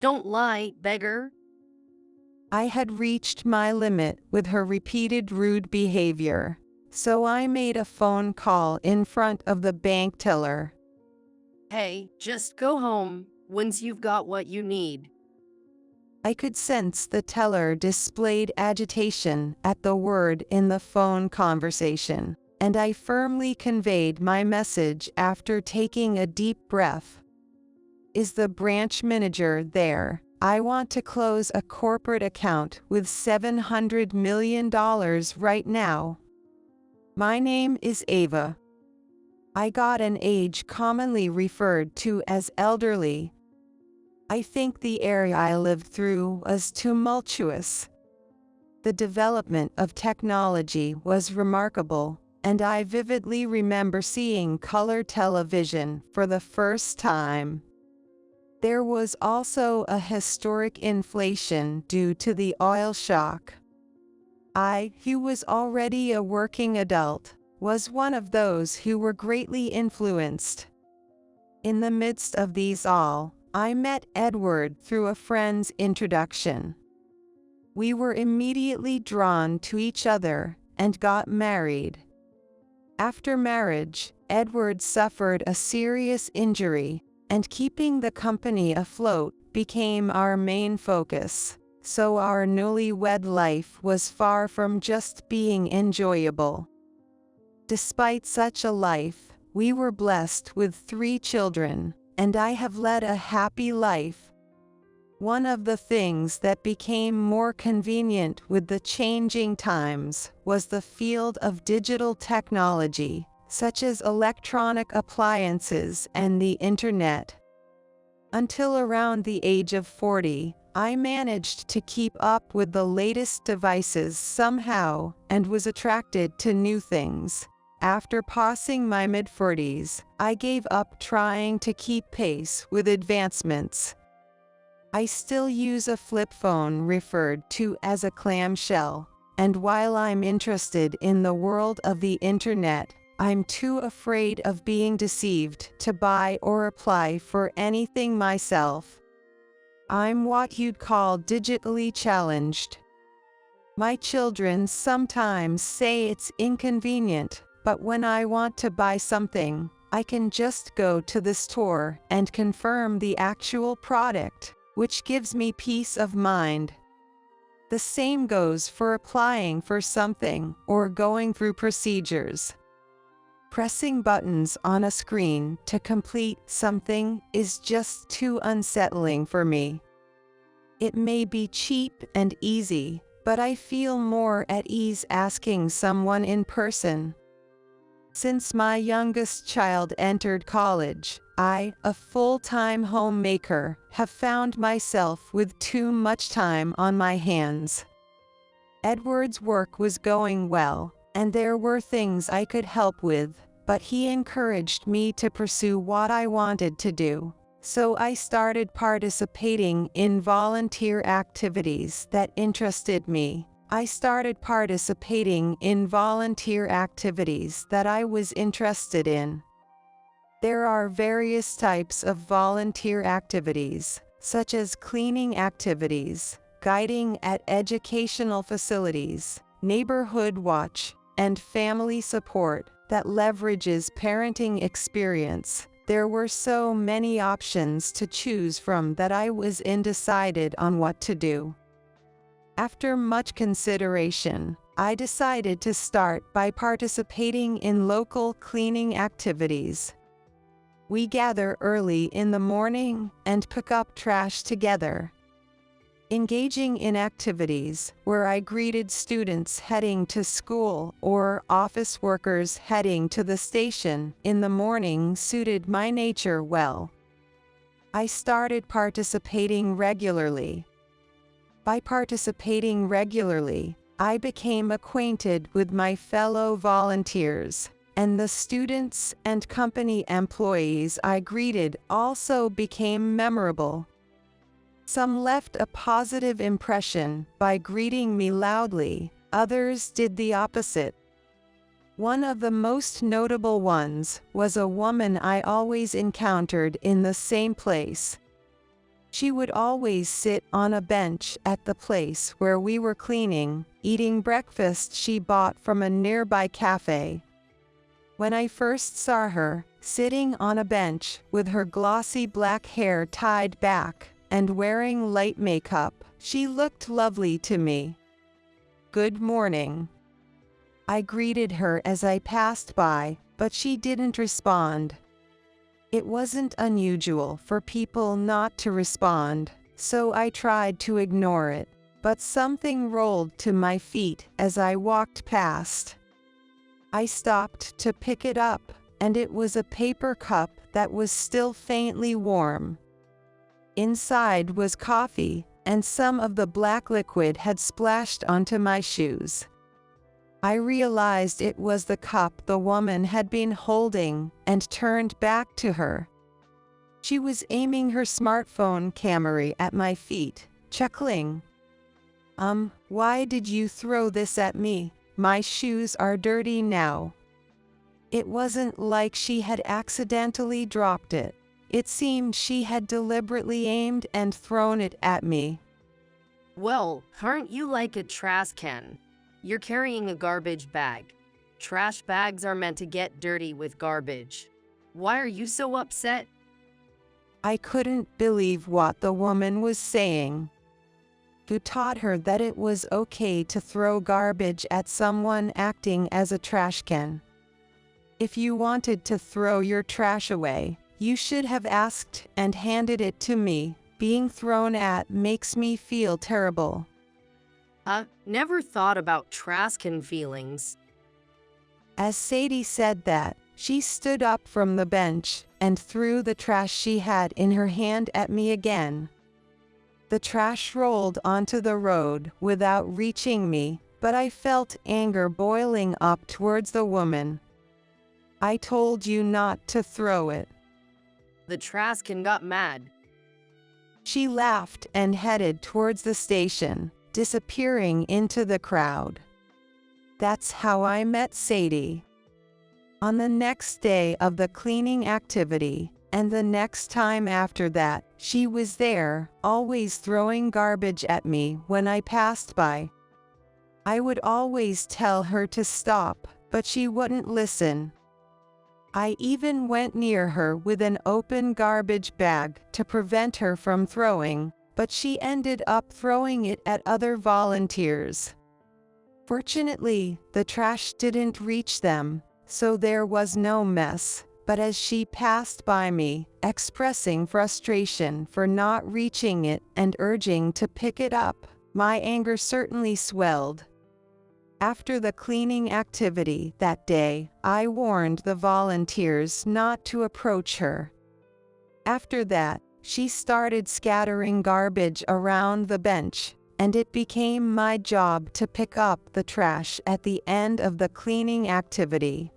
Don't lie, beggar. I had reached my limit with her repeated rude behavior, so I made a phone call in front of the bank teller. Hey, just go home once you've got what you need. I could sense the teller displayed agitation at the word in the phone conversation, and I firmly conveyed my message after taking a deep breath. Is the branch manager there? I want to close a corporate account with $700 million right now. My name is Ava. I got an age commonly referred to as elderly. I think the area I lived through was tumultuous. The development of technology was remarkable, and I vividly remember seeing color television for the first time. There was also a historic inflation due to the oil shock. I, who was already a working adult, was one of those who were greatly influenced. In the midst of these all, I met Edward through a friend's introduction. We were immediately drawn to each other and got married. After marriage, Edward suffered a serious injury, and keeping the company afloat became our main focus, so our newlywed life was far from just being enjoyable. Despite such a life, we were blessed with 3 children, and I have led a happy life. One of the things that became more convenient with the changing times was the field of digital technology, such as electronic appliances and the internet. Until around the age of 40, I managed to keep up with the latest devices somehow and was attracted to new things. After passing my mid-40s, I gave up trying to keep pace with advancements. I still use a flip phone referred to as a clamshell, and while I'm interested in the world of the internet, I'm too afraid of being deceived to buy or apply for anything myself. I'm what you'd call digitally challenged. My children sometimes say it's inconvenient, but when I want to buy something, I can just go to the store and confirm the actual product, which gives me peace of mind. The same goes for applying for something or going through procedures. Pressing buttons on a screen to complete something is just too unsettling for me. It may be cheap and easy, but I feel more at ease asking someone in person. Since my youngest child entered college, I, a full-time homemaker, have found myself with too much time on my hands. Edward's work was going well, and there were things I could help with, but he encouraged me to pursue what I wanted to do. So I started participating in volunteer activities that interested me. I started participating in volunteer activities that I was interested in. There are various types of volunteer activities, such as cleaning activities, guiding at educational facilities, neighborhood watch, and family support that leverages parenting experience. There were so many options to choose from that I was undecided on what to do. After much consideration, I decided to start by participating in local cleaning activities. We gather early in the morning and pick up trash together. Engaging in activities where I greeted students heading to school or office workers heading to the station in the morning suited my nature well. I started participating regularly. By participating regularly, I became acquainted with my fellow volunteers, and the students and company employees I greeted also became memorable. Some left a positive impression by greeting me loudly, others did the opposite. One of the most notable ones was a woman I always encountered in the same place. She would always sit on a bench at the place where we were cleaning, eating breakfast she bought from a nearby cafe. When I first saw her, sitting on a bench with her glossy black hair tied back and wearing light makeup, she looked lovely to me. "Good morning." I greeted her as I passed by, but she didn't respond. It wasn't unusual for people not to respond, so I tried to ignore it, but something rolled to my feet as I walked past. I stopped to pick it up, and it was a paper cup that was still faintly warm. Inside was coffee, and some of the black liquid had splashed onto my shoes. I realized it was the cup the woman had been holding and turned back to her. She was aiming her smartphone camera at my feet, chuckling. Why did you throw this at me? My shoes are dirty now." It wasn't like she had accidentally dropped it. It seemed she had deliberately aimed and thrown it at me. Well, aren't you like a trash can? You're carrying a garbage bag. Trash bags are meant to get dirty with garbage. Why are you so upset? I couldn't believe what the woman was saying. Who taught her that it was okay to throw garbage at someone acting as a trash can? If you wanted to throw your trash away, you should have asked and handed it to me. Being thrown at makes me feel terrible. Never thought about trash can feelings. As Sadie said that, she stood up from the bench and threw the trash she had in her hand at me again. The trash rolled onto the road without reaching me, but I felt anger boiling up towards the woman. "I told you not to throw it." The trash can got mad. She laughed and headed towards the station, disappearing into the crowd. That's how I met Sadie. On the next day of the cleaning activity, and the next time after that, she was there, always throwing garbage at me when I passed by. I would always tell her to stop, but she wouldn't listen. I even went near her with an open garbage bag to prevent her from throwing, but she ended up throwing it at other volunteers. Fortunately, the trash didn't reach them, so there was no mess. But as she passed by me, expressing frustration for not reaching it and urging to pick it up, my anger certainly swelled. After the cleaning activity that day, I warned the volunteers not to approach her. After that, she started scattering garbage around the bench, and it became my job to pick up the trash at the end of the cleaning activity.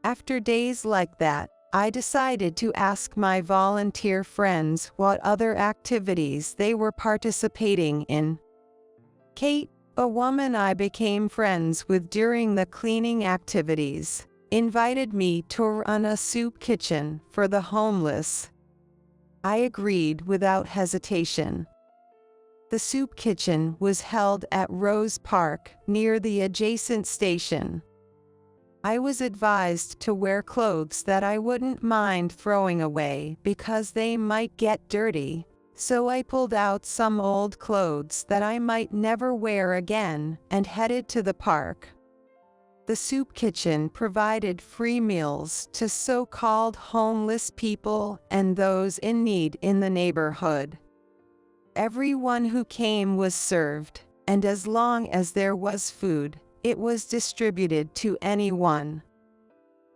After days like that, I decided to ask my volunteer friends what other activities they were participating in. Kate, a woman I became friends with during the cleaning activities, invited me to run a soup kitchen for the homeless. I agreed without hesitation. The soup kitchen was held at Rose Park, near the adjacent station. I was advised to wear clothes that I wouldn't mind throwing away because they might get dirty, so I pulled out some old clothes that I might never wear again and headed to the park. The soup kitchen provided free meals to so-called homeless people and those in need in the neighborhood. Everyone who came was served, and as long as there was food, it was distributed to anyone.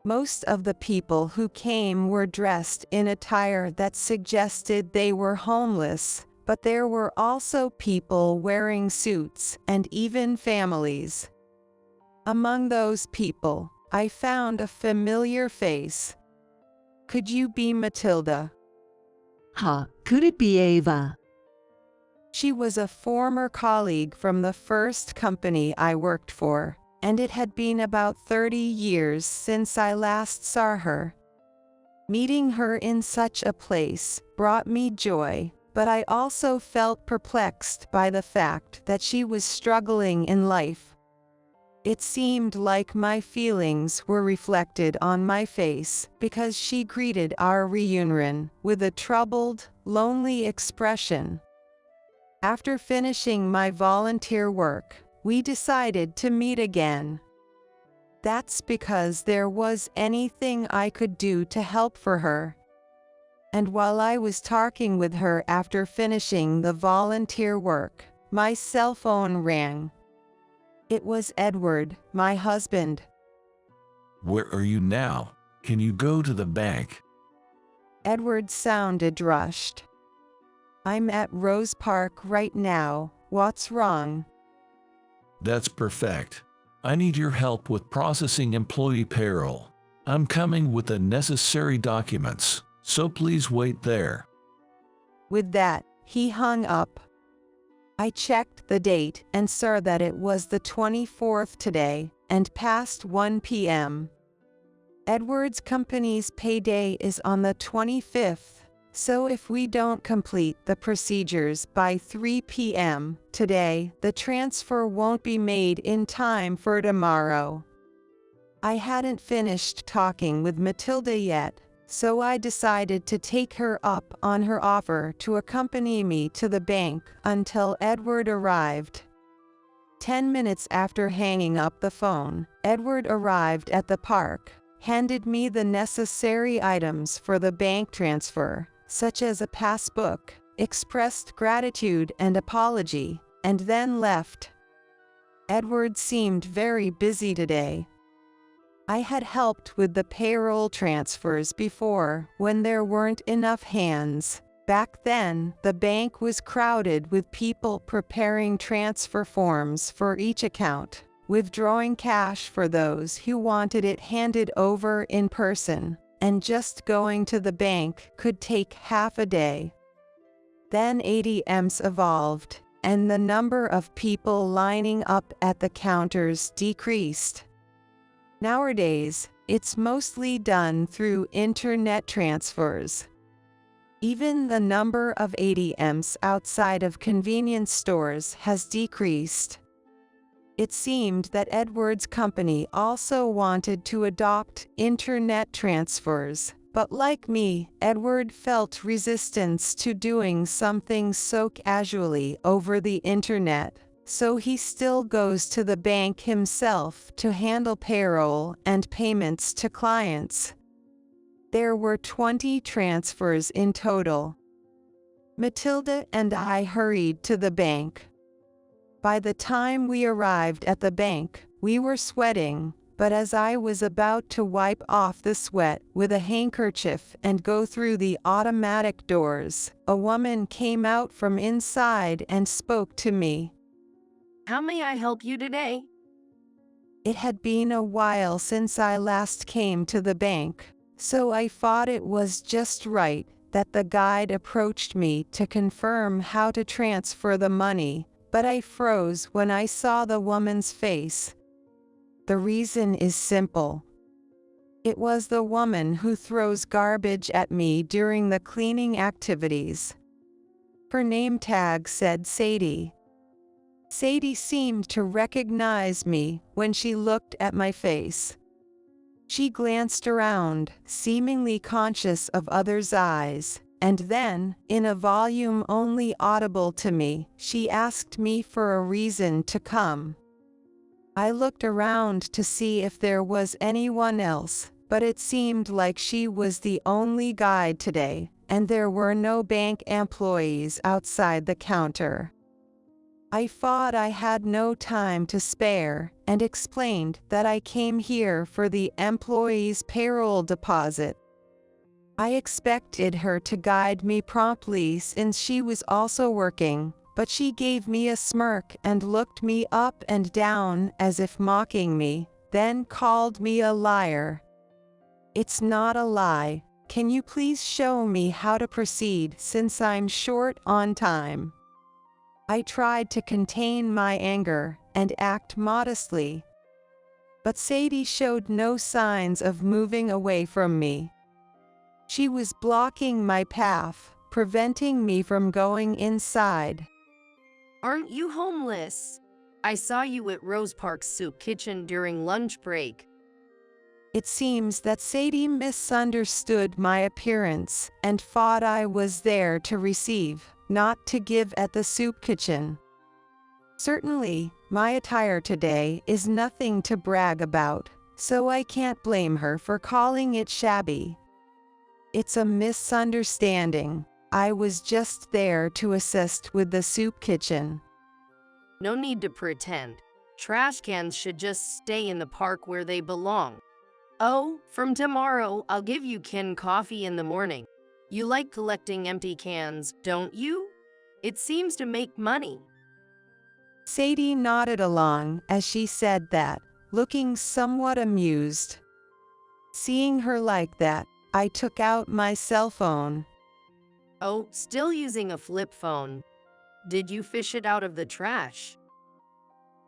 Most of the people who came were dressed in attire that suggested they were homeless, but there were also people wearing suits and even families. Among those people, I found a familiar face. Could you be Matilda? Could it be Ava? She was a former colleague from the first company I worked for, and it had been about 30 years since I last saw her. Meeting her in such a place brought me joy, but I also felt perplexed by the fact that she was struggling in life. It seemed like my feelings were reflected on my face because she greeted our reunion with a troubled, lonely expression. After finishing my volunteer work, we decided to meet again. That's because there was anything I could do to help for her. And while I was talking with her after finishing the volunteer work, my cell phone rang. It was Edward, my husband. Where are you now? Can you go to the bank? Edward sounded rushed. I'm at Rose Park right now. What's wrong? That's perfect. I need your help with processing employee payroll. I'm coming with the necessary documents, so please wait there. With that, he hung up. I checked the date and saw that it was the 24th today, and past 1 p.m. Edward's company's payday is on the 25th, so if we don't complete the procedures by 3 p.m. today, the transfer won't be made in time for tomorrow. I hadn't finished talking with Matilda yet, so I decided to take her up on her offer to accompany me to the bank until Edward arrived. 10 minutes after hanging up the phone, Edward arrived at the park, handed me the necessary items for the bank transfer, such as a passbook, expressed gratitude and apology, and then left. Edward seemed very busy today. I had helped with the payroll transfers before when there weren't enough hands. Back then, the bank was crowded with people preparing transfer forms for each account, withdrawing cash for those who wanted it handed over in person, and just going to the bank could take half a day. Then ATMs evolved, and the number of people lining up at the counters decreased. Nowadays, it's mostly done through internet transfers. Even the number of ATMs outside of convenience stores has decreased. It seemed that Edward's company also wanted to adopt internet transfers, but like me, Edward felt resistance to doing something so casually over the internet. So he still goes to the bank himself to handle payroll and payments to clients. There were 20 transfers in total. Matilda and I hurried to the bank. By the time we arrived at the bank, we were sweating, but as I was about to wipe off the sweat with a handkerchief and go through the automatic doors, a woman came out from inside and spoke to me. How may I help you today? It had been a while since I last came to the bank, so I thought it was just right that the guide approached me to confirm how to transfer the money, but I froze when I saw the woman's face. The reason is simple. It was the woman who throws garbage at me during the cleaning activities. Her name tag said Sadie. Sadie seemed to recognize me when she looked at my face. She glanced around, seemingly conscious of others' eyes, and then, in a volume only audible to me, she asked me for a reason to come. I looked around to see if there was anyone else, but it seemed like she was the only guide today, and there were no bank employees outside the counter. I thought I had no time to spare, and explained that I came here for the employee's payroll deposit. I expected her to guide me promptly since she was also working, but she gave me a smirk and looked me up and down as if mocking me, then called me a liar. It's not a lie. Can you please show me how to proceed since I'm short on time? I tried to contain my anger and act modestly. But Sadie showed no signs of moving away from me. She was blocking my path, preventing me from going inside. Aren't you homeless? I saw you at Rose Park's soup kitchen during lunch break. It seems that Sadie misunderstood my appearance and thought I was there to receive, not to give at the soup kitchen. Certainly, my attire today is nothing to brag about, so I can't blame her for calling it shabby. It's a misunderstanding. I was just there to assist with the soup kitchen. No need to pretend. Trash cans should just stay in the park where they belong. Oh, from tomorrow, I'll give you canned coffee in the morning. You like collecting empty cans, don't you? It seems to make money. Sadie nodded along as she said that, looking somewhat amused. Seeing her like that, I took out my cell phone. Oh, still using a flip phone. Did you fish it out of the trash?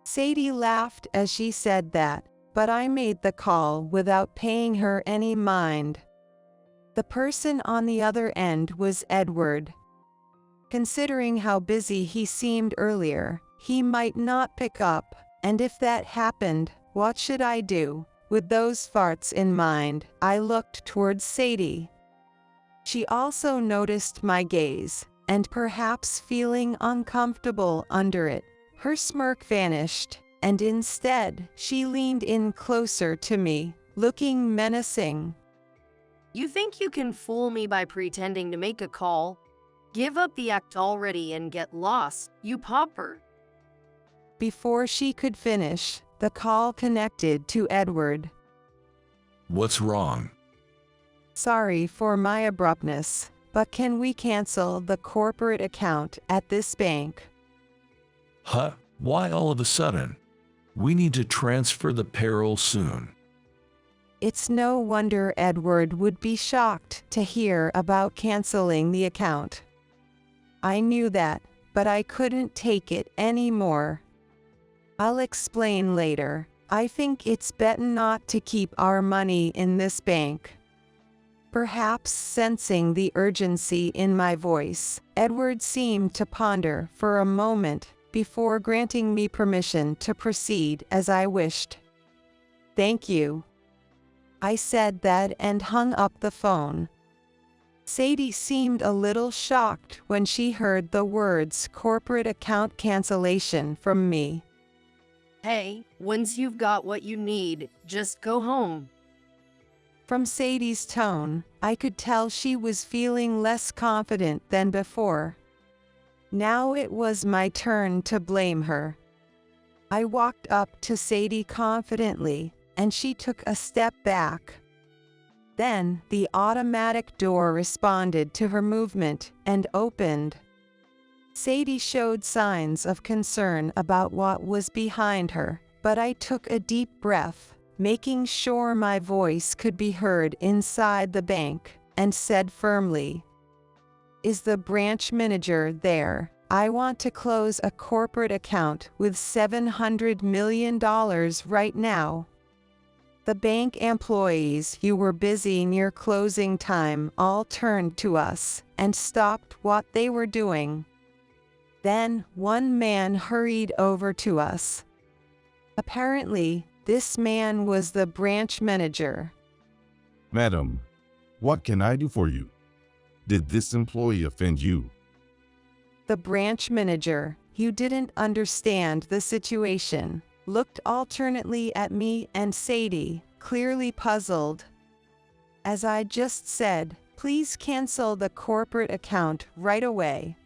Sadie laughed as she said that, but I made the call without paying her any mind. The person on the other end was Edward. Considering how busy he seemed earlier, he might not pick up, and if that happened, what should I do? With those thoughts in mind, I looked towards Sadie. She also noticed my gaze, and perhaps feeling uncomfortable under it, her smirk vanished, and instead, she leaned in closer to me, looking menacing. You think you can fool me by pretending to make a call? Give up the act already and get lost, you pauper. Before she could finish, the call connected to Edward. What's wrong? Sorry for my abruptness, but can we cancel the corporate account at this bank? Huh? Why all of a sudden? We need to transfer the payroll soon. It's no wonder Edward would be shocked to hear about canceling the account. I knew that, but I couldn't take it anymore. I'll explain later. I think it's better not to keep our money in this bank. Perhaps sensing the urgency in my voice, Edward seemed to ponder for a moment before granting me permission to proceed as I wished. Thank you. I said that and hung up the phone. Sadie seemed a little shocked when she heard the words corporate account cancellation from me. Hey, once you've got what you need, just go home. From Sadie's tone, I could tell she was feeling less confident than before. Now it was my turn to blame her. I walked up to Sadie confidently, and she took a step back. Then the automatic door responded to her movement and opened. Sadie showed signs of concern about what was behind her, but I took a deep breath, making sure my voice could be heard inside the bank, and said firmly, "Is the branch manager there? I want to close a corporate account with $700 million right now." The bank employees who were busy near closing time all turned to us and stopped what they were doing. Then one man hurried over to us. Apparently, this man was the branch manager. Madam, what can I do for you? Did this employee offend you? The branch manager, who didn't understand the situation, looked alternately at me and Sadie, clearly puzzled. As I just said, please cancel the corporate account right away.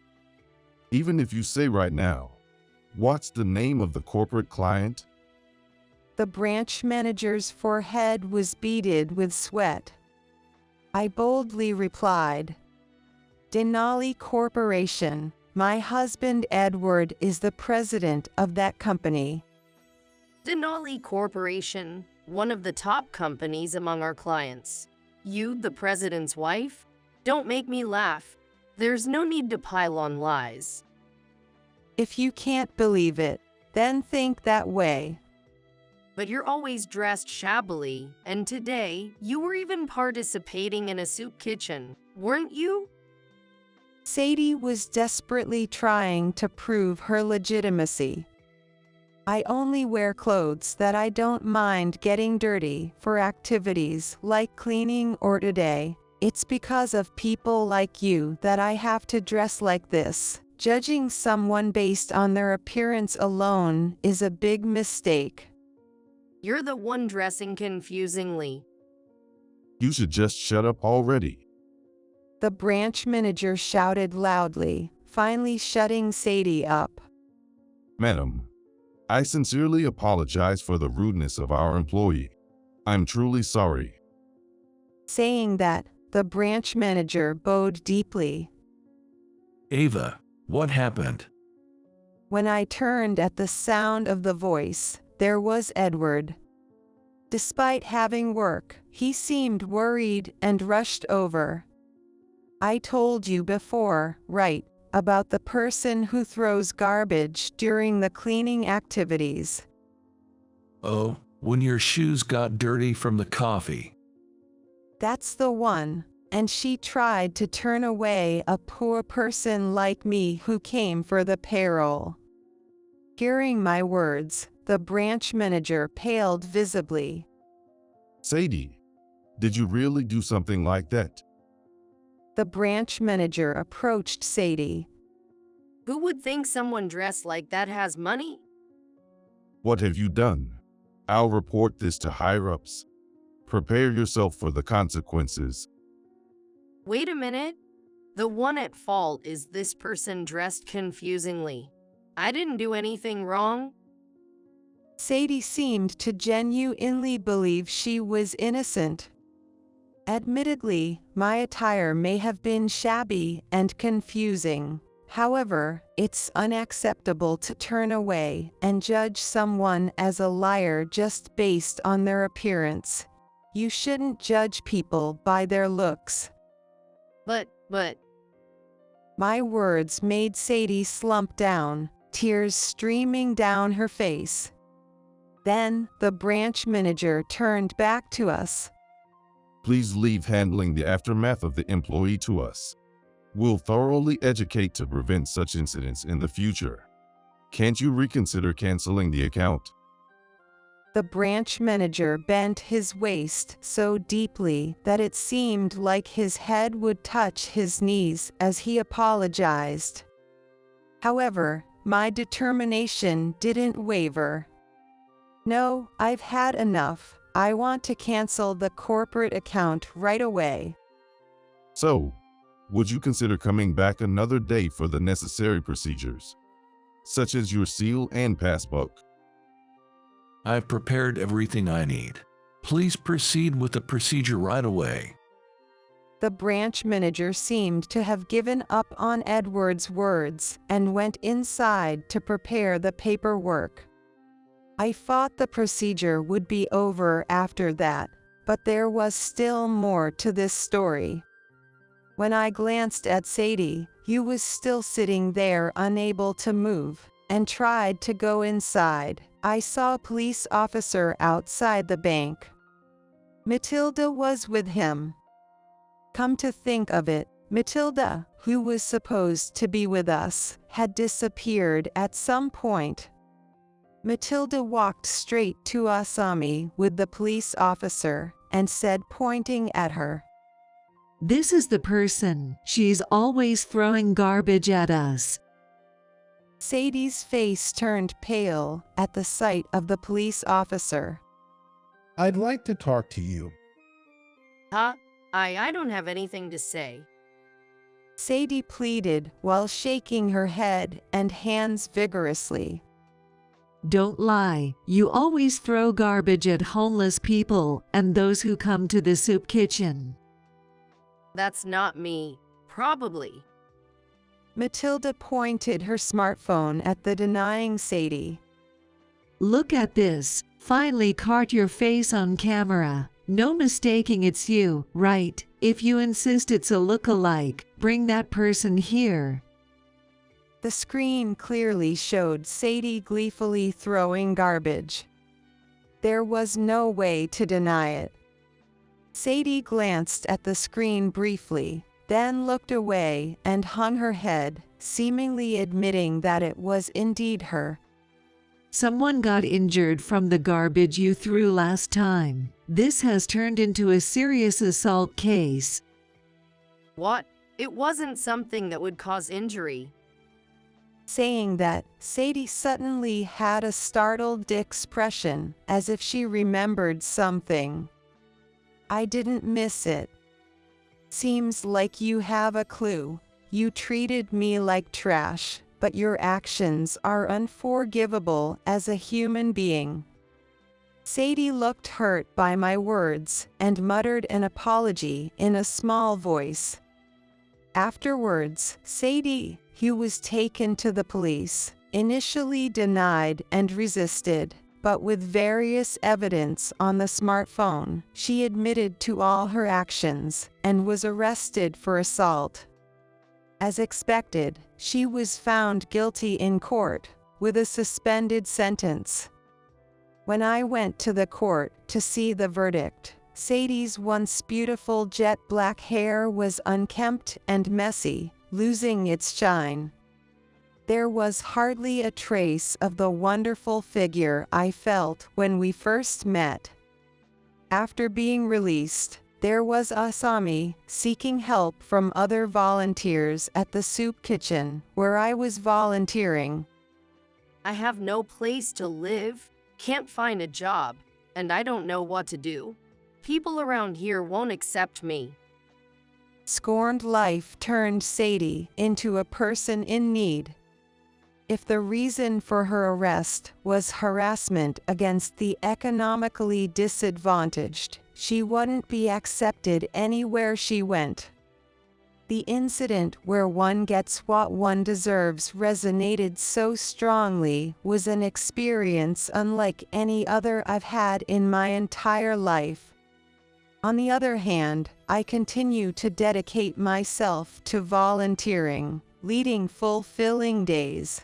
Even if you say right now, what's the name of the corporate client? The branch manager's forehead was beaded with sweat. I boldly replied, "Denali Corporation. My husband Edward is the president of that company." Denali Corporation, one of the top companies among our clients. You, the president's wife? Don't make me laugh. There's no need to pile on lies. If you can't believe it, then think that way. But you're always dressed shabbily, and today, you were even participating in a soup kitchen, weren't you? Sadie was desperately trying to prove her legitimacy. I only wear clothes that I don't mind getting dirty for activities like cleaning or today. It's because of people like you that I have to dress like this. Judging someone based on their appearance alone is a big mistake. You're the one dressing confusingly. You should just shut up already. The branch manager shouted loudly, finally shutting Sadie up. Madam, I sincerely apologize for the rudeness of our employee. I'm truly sorry. Saying that, the branch manager bowed deeply. Ava, what happened? When I turned at the sound of the voice, there was Edward. Despite having work, he seemed worried and rushed over. I told you before, right, about the person who throws garbage during the cleaning activities. Oh, when your shoes got dirty from the coffee. That's the one, and she tried to turn away a poor person like me who came for the payroll. Hearing my words, the branch manager paled visibly. Sadie, did you really do something like that? The branch manager approached Sadie. Who would think someone dressed like that has money? What have you done? I'll report this to higher-ups. Prepare yourself for the consequences. Wait a minute. The one at fault is this person dressed confusingly. I didn't do anything wrong. Sadie seemed to genuinely believe she was innocent. Admittedly, my attire may have been shabby and confusing. However, it's unacceptable to turn away and judge someone as a liar just based on their appearance. You shouldn't judge people by their looks. But. My words made Sadie slump down, tears streaming down her face. Then, the branch manager turned back to us. Please leave handling the aftermath of the employee to us. We'll thoroughly educate to prevent such incidents in the future. Can't you reconsider canceling the account? The branch manager bent his waist so deeply that it seemed like his head would touch his knees as he apologized. However, my determination didn't waver. No, I've had enough. I want to cancel the corporate account right away. So, would you consider coming back another day for the necessary procedures, such as your seal and passbook? I've prepared everything I need. Please proceed with the procedure right away. The branch manager seemed to have given up on Edward's words and went inside to prepare the paperwork. I thought the procedure would be over after that, but there was still more to this story. When I glanced at Sadie, who was still sitting there unable to move, and tried to go inside, I saw a police officer outside the bank. Matilda was with him. Come to think of it, Matilda, who was supposed to be with us, had disappeared at some point. Matilda walked straight to Asami with the police officer and said, pointing at her, This is the person. She's always throwing garbage at us. Sadie's face turned pale at the sight of the police officer. I'd like to talk to you. Huh? I don't have anything to say. Sadie pleaded while shaking her head and hands vigorously. Don't lie. You always throw garbage at homeless people and those who come to the soup kitchen. That's not me. Probably. Matilda pointed her smartphone at the denying Sadie. Look at this. Finally caught your face on camera. No mistaking it's you, right? If you insist it's a look-alike, bring that person here. The screen clearly showed Sadie gleefully throwing garbage. There was no way to deny it. Sadie glanced at the screen briefly, then looked away and hung her head, seemingly admitting that it was indeed her. Someone got injured from the garbage you threw last time. This has turned into a serious assault case. What? It wasn't something that would cause injury. Saying that, Sadie suddenly had a startled expression, as if she remembered something. I didn't miss it. Seems like you have a clue. You treated me like trash, but your actions are unforgivable as a human being. Sadie looked hurt by my words and muttered an apology in a small voice. Afterwards, Sadie, who was taken to the police, initially denied and resisted, but with various evidence on the smartphone, she admitted to all her actions and was arrested for assault. As expected, she was found guilty in court, with a suspended sentence. When I went to the court to see the verdict, Sadie's once beautiful jet black hair was unkempt and messy, losing its shine. There was hardly a trace of the wonderful figure I felt when we first met. After being released, there was Asami seeking help from other volunteers at the soup kitchen where I was volunteering. I have no place to live, can't find a job, and I don't know what to do. People around here won't accept me. Scorned life turned Sadie into a person in need. If the reason for her arrest was harassment against the economically disadvantaged, she wouldn't be accepted anywhere she went. The incident where one gets what one deserves resonated so strongly was an experience unlike any other I've had in my entire life. On the other hand, I continue to dedicate myself to volunteering, leading fulfilling days.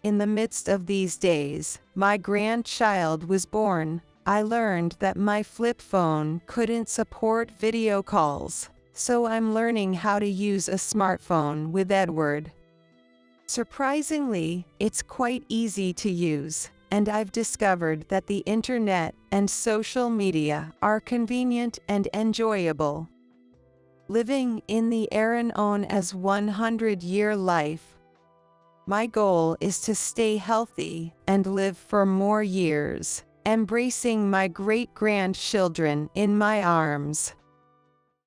In the midst of these days, my grandchild was born. I learned that my flip phone couldn't support video calls, so I'm learning how to use a smartphone with Edward. Surprisingly, it's quite easy to use, and I've discovered that the internet and social media are convenient and enjoyable. Living in the era known as 100-year life, my goal is to stay healthy and live for more years, embracing my great-grandchildren in my arms.